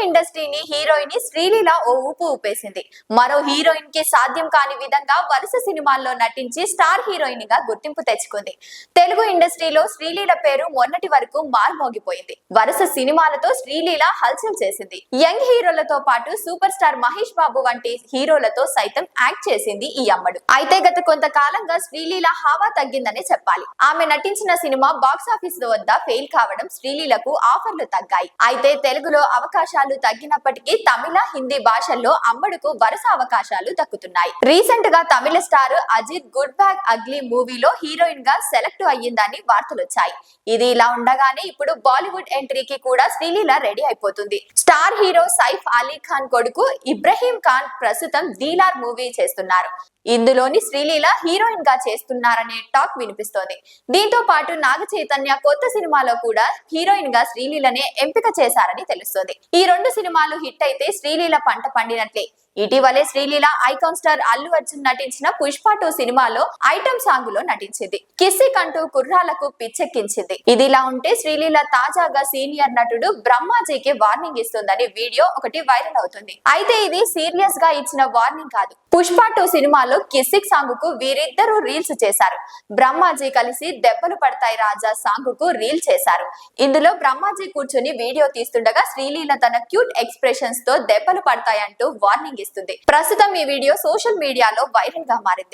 ఇండస్ట్రీని హీరోయిన్ శ్రీలీల ఓ ఊపు ఊపేసింది. మరో హీరోయిన్ కి సాధ్యం కాని విధంగా వరుస సినిమాల్లో నటించి స్టార్ హీరోయిన్ గా గుర్తింపు తెచ్చుకుంది. తెలుగు ఇండస్ట్రీలో శ్రీలీల పేరు మొన్నటి వరకు మార్మోగిపోయింది. వరుస సినిమాలతో శ్రీలీల హల్చల్ చేసింది. యంగ్ హీరోలతో పాటు సూపర్ స్టార్ మహేష్ బాబు వంటి హీరోలతో సైతం యాక్ట్ చేసింది ఈ అమ్మడు. అయితే గత కొంతకాలంగా శ్రీలీల హావా తగ్గిందనే చెప్పాలి. ఆమె నటించిన సినిమా బాక్సాఫీస్ వద్ద ఫెయిల్ కావడం శ్రీలీలకు ఆఫర్లు తగ్గాయి. అయితే తెలుగులో అవకాశాలు తగ్గినప్పటికీ తమిళ, హిందీ భాషల్లో అమ్మడుకు వరుస అవకాశాలు దక్కుతున్నాయి. రీసెంట్ గా Tamil star Ajith good bad ugly మూవీలో హీరోయిన్ గా సెలెక్ట్ అయ్యిందని వార్తలొచ్చాయి. ఇది ఇలా ఉండగానే ఇప్పుడు బాలీవుడ్ ఎంట్రీకి కూడా శ్రీలీల రెడీ అయిపోతుంది. స్టార్ హీరో సైఫ్ అలీ ఖాన్ కొడుకు ఇబ్రహీం ఖాన్ ప్రస్తుతం దీలార్ మూవీ చేస్తున్నారు. ఇందులోని శ్రీలీల హీరోయిన్ గా చేస్తున్నారనే టాక్ వినిపిస్తోంది. దీంతో పాటు నాగ చైతన్య కొత్త సినిమాలో కూడా హీరోయిన్ గా శ్రీలీలనే ఎంపిక చేశారని తెలుస్తోంది. ఈ రెండు సినిమాలు హిట్ అయితే శ్రీలీల పంట పండినట్లే. ఇటీవలే శ్రీలీల ఐకాన్ స్టార్ అల్లు అర్జున్ నటించిన పుష్ప 2 సినిమాలో ఐటమ్ సాంగ్ లో నటించింది. కిస్సిక్ అంటూ కుర్రాలకు పిచ్చెక్కించింది. ఇదిలా ఉంటే శ్రీలీల తాజాగా సీనియర్ నటుడు బ్రహ్మాజీకి వార్నింగ్ ఇస్తుందని వీడియో ఒకటి వైరల్ అవుతుంది. అయితే ఇది సీరియస్ గా ఇచ్చిన వార్నింగ్ కాదు. పుష్ప 2 సినిమాలో కిస్సిక్ సాంగ్ కు వీరిద్దరూ రీల్స్ చేశారు. బ్రహ్మాజీ కలిసి దెబ్బలు పడతాయి రాజా సాంగ్ కు రీల్ చేశారు. ఇందులో బ్రహ్మాజీ కూర్చుని వీడియో తీస్తుండగా శ్రీలీల తన క్యూట్ ఎక్స్ప్రెషన్స్ తో దెబ్బలు పడతాయంటూ వార్నింగ్ ఇస్తుంది. ప్రస్తుతం ఈ వీడియో సోషల్ మీడియాలో వైరల్ గా మారింది.